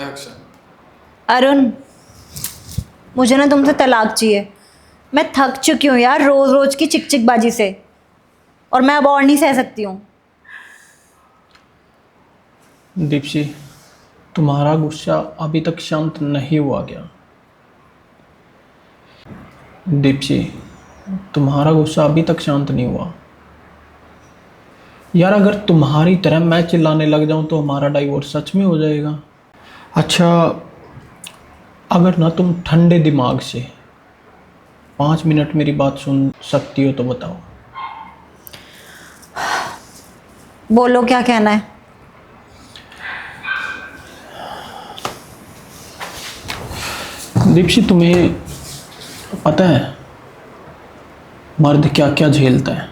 Action. Arun, मुझे ना तुमसे तलाक चाहिए। मैं थक चुकी हूँ यार रोज रोज की चिकचिकबाजी से, और मैं अब और नहीं सह सकती हूँ। दीप्ति, तुम्हारा गुस्सा अभी तक शांत नहीं हुआ क्या? दीप्ति, तुम्हारा गुस्सा अभी तक शांत नहीं हुआ। यार, अगर तुम्हारी तरह मैं चिल्लाने लग जाऊं तो हमारा डाइवोर्स सच में हो जाएगा। अच्छा, अगर ना तुम ठंडे दिमाग से 5 मिनट मेरी बात सुन सकती हो तो बताओ। बोलो क्या कहना है। दीप्ति, तुम्हें पता है मर्द क्या क्या झेलता है?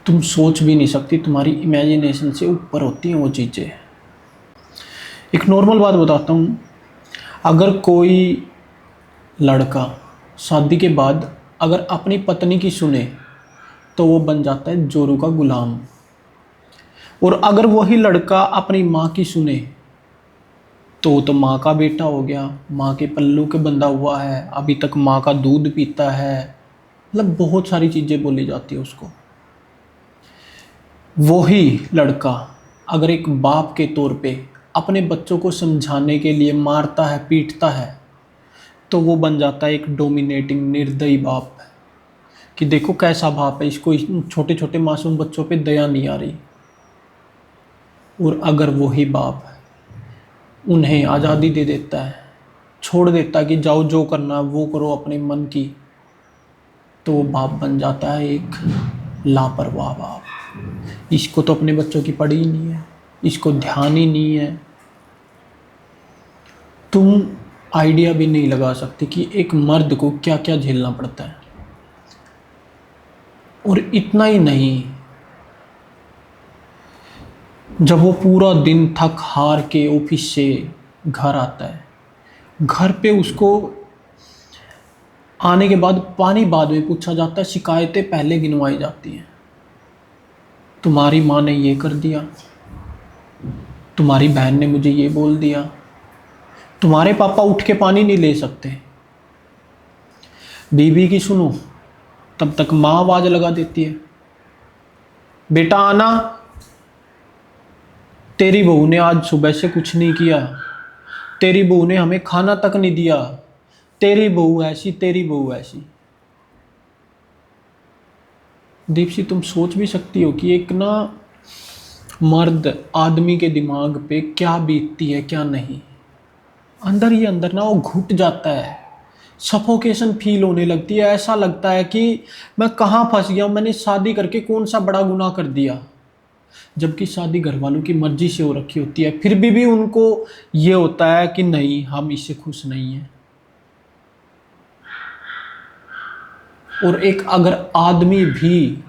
तुम सोच भी नहीं सकती, तुम्हारी इमेजिनेशन से ऊपर होती हैं वो चीज़ें। एक नॉर्मल बात बताता हूँ। अगर कोई लड़का शादी के बाद अगर अपनी पत्नी की सुने तो वो बन जाता है जोरू का गुलाम, और अगर वही लड़का अपनी माँ की सुने तो माँ का बेटा हो गया, माँ के पल्लू के बंधा हुआ है, अभी तक माँ का दूध पीता है। मतलब बहुत सारी चीज़ें बोली जाती है उसको। वही लड़का अगर एक बाप के तौर पे अपने बच्चों को समझाने के लिए मारता है, पीटता है, तो वो बन जाता है एक डोमिनेटिंग निर्दयी बाप। कि देखो कैसा बाप है, इसको छोटे छोटे मासूम बच्चों पे दया नहीं आ रही। और अगर वही बाप उन्हें आज़ादी दे देता है, छोड़ देता है कि जाओ जो करना वो करो अपने मन की, तो वो बाप बन जाता है एक लापरवाह बाप। इसको तो अपने बच्चों की पड़ी ही नहीं है, इसको ध्यान ही नहीं है। तुम आइडिया भी नहीं लगा सकते कि एक मर्द को क्या क्या झेलना पड़ता है। और इतना ही नहीं, जब वो पूरा दिन थक हार के ऑफिस से घर आता है, घर पे उसको आने के बाद पानी बाद में पूछा जाता है, शिकायतें पहले गिनवाई जाती हैं। तुम्हारी माँ ने ये कर दिया, तुम्हारी बहन ने मुझे ये बोल दिया, तुम्हारे पापा उठ के पानी नहीं ले सकते। बीवी की सुनो तब तक माँ आवाज लगा देती है, बेटा आना, तेरी बहू ने आज सुबह से कुछ नहीं किया, तेरी बहू ने हमें खाना तक नहीं दिया, तेरी बहू ऐसी, तेरी बहू ऐसी। दीप्ति, तुम सोच भी सकती हो कि एक ना मर्द आदमी के दिमाग पे क्या बीतती है क्या नहीं। अंदर ही अंदर ना वो घुट जाता है, सफोकेशन फील होने लगती है। ऐसा लगता है कि मैं कहाँ फंस गया हूँ, मैंने शादी करके कौन सा बड़ा गुनाह कर दिया। जबकि शादी घर वालों की मर्जी से हो रखी होती है, फिर भी उनको ये होता है कि नहीं, हम इससे खुश नहीं हैं। और एक अगर आदमी भी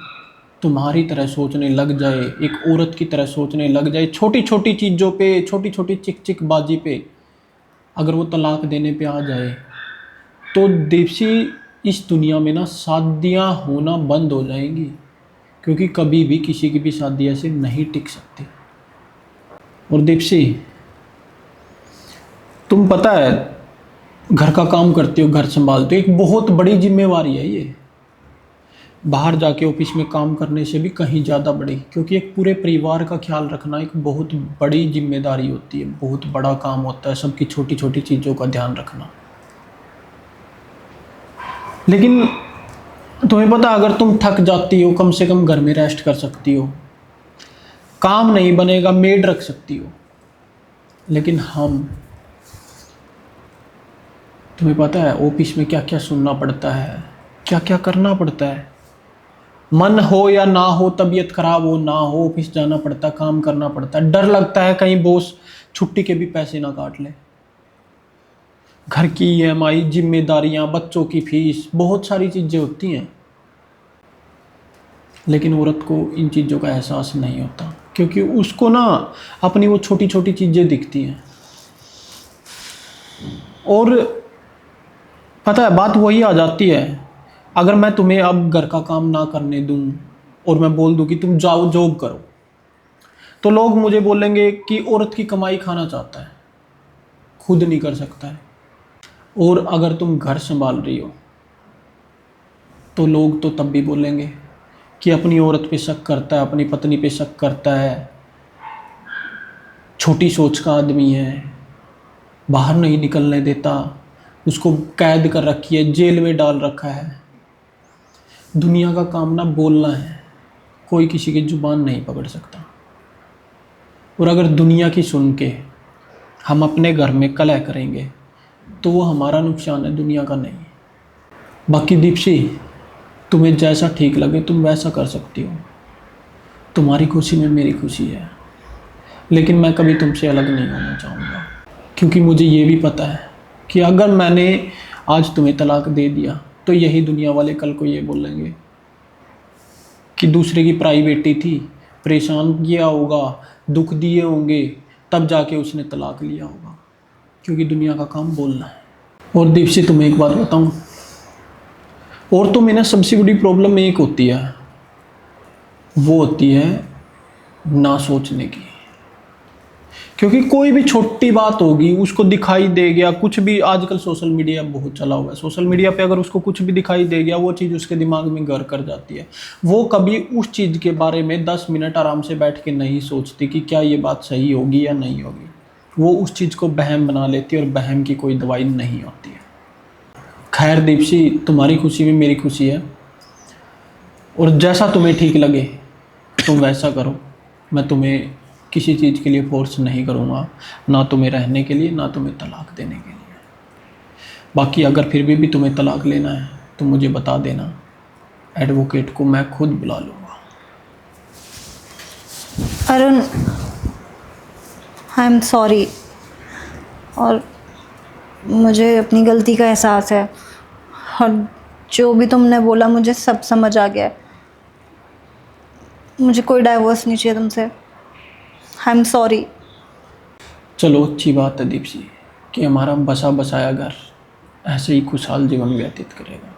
तुम्हारी तरह सोचने लग जाए, एक औरत की तरह सोचने लग जाए, छोटी छोटी चीज़ों पे, छोटी छोटी चिक चिक बाजी पे अगर वो तलाक देने पे आ जाए, तो दीप्ति इस दुनिया में ना शादियाँ होना बंद हो जाएंगी। क्योंकि कभी भी किसी की भी शादी ऐसे नहीं टिक सकती। और दीप्ति, तुम पता है घर का काम करते हो, घर संभालते हो, एक बहुत बड़ी जिम्मेवारी है ये। बाहर जाके ऑफिस में काम करने से भी कहीं ज़्यादा बड़ी, क्योंकि एक पूरे परिवार का ख्याल रखना एक बहुत बड़ी जिम्मेदारी होती है, बहुत बड़ा काम होता है, सबकी छोटी छोटी चीज़ों का ध्यान रखना। लेकिन तुम्हें पता, अगर तुम थक जाती हो, कम से कम घर में रेस्ट कर सकती हो, काम नहीं बनेगा मेड रख सकती हो। लेकिन तुम्हें पता है ऑफिस में क्या क्या सुनना पड़ता है, क्या क्या करना पड़ता है। मन हो या ना हो, तबीयत खराब हो ना हो, ऑफिस जाना पड़ता है, काम करना पड़ता है। डर लगता है कहीं बॉस छुट्टी के भी पैसे ना काट ले। घर की ईएमआई, जिम्मेदारियां, बच्चों की फीस, बहुत सारी चीज़ें होती हैं। लेकिन औरत को इन चीज़ों का एहसास नहीं होता, क्योंकि उसको ना अपनी वो छोटी छोटी चीज़ें दिखती हैं। और पता है बात वही आ जाती है, अगर मैं तुम्हें अब घर का काम ना करने दूं और मैं बोल दूं कि तुम जाओ जॉब करो, तो लोग मुझे बोलेंगे कि औरत की कमाई खाना चाहता है। खुद नहीं कर सकता है। और अगर तुम घर संभाल रही हो तो लोग तो तब भी बोलेंगे कि अपनी औरत पे शक करता है, अपनी पत्नी पे शक करता है, छोटी सोच का आदमी है, बाहर नहीं निकलने देता, उसको कैद कर रखी है, जेल में डाल रखा है। दुनिया का काम ना बोलना है, कोई किसी की जुबान नहीं पकड़ सकता। और अगर दुनिया की सुन के हम अपने घर में कलह करेंगे तो वो हमारा नुकसान है, दुनिया का नहीं। बाकी दीप्सी, तुम्हें जैसा ठीक लगे तुम वैसा कर सकती हो। तुम्हारी खुशी में मेरी खुशी है, लेकिन मैं कभी तुमसे अलग नहीं होना चाहूँगा, क्योंकि मुझे ये भी पता है कि अगर मैंने आज तुम्हें तलाक दे दिया तो यही दुनिया वाले कल को ये बोलेंगे कि दूसरे की पराई बेटी थी, परेशान किया होगा, दुख दिए होंगे, तब जाके उसने तलाक लिया होगा। क्योंकि दुनिया का काम बोलना है। और दीप्सी, तुम्हें एक बात बताऊं, और तो मेरा सबसे बड़ी प्रॉब्लम एक होती है, वो होती है ना सोचने की। क्योंकि कोई भी छोटी बात होगी उसको दिखाई दे गया कुछ भी। आजकल सोशल मीडिया बहुत चला हुआ है, सोशल मीडिया पे अगर उसको कुछ भी दिखाई दे गया वो चीज़ उसके दिमाग में घर कर जाती है। वो कभी उस चीज़ के बारे में 10 मिनट आराम से बैठ के नहीं सोचती कि क्या ये बात सही होगी या नहीं होगी। वो उस चीज़ को वहम बना लेती है, और वहम की कोई दवाई नहीं होती है। खैर दीप्सी, तुम्हारी खुशी में मेरी खुशी है, और जैसा तुम्हें ठीक लगे तुम वैसा करो। मैं तुम्हें किसी चीज़ के लिए फोर्स नहीं करूँगा, ना तुम्हें रहने के लिए, ना तुम्हें तलाक देने के लिए। बाकी अगर फिर भी तुम्हें तलाक लेना है तो मुझे बता देना, एडवोकेट को मैं खुद बुला लूँगा। अरुण, आई एम सॉरी, और मुझे अपनी गलती का एहसास है, और जो भी तुमने बोला मुझे सब समझ आ गया है। मुझे कोई डाइवोर्स नहीं चाहिए तुमसे। I am sorry. चलो, अच्छी बात है दीप्सी कि हमारा बसा बसाया घर ऐसे ही खुशहाल जीवन व्यतीत करेगा।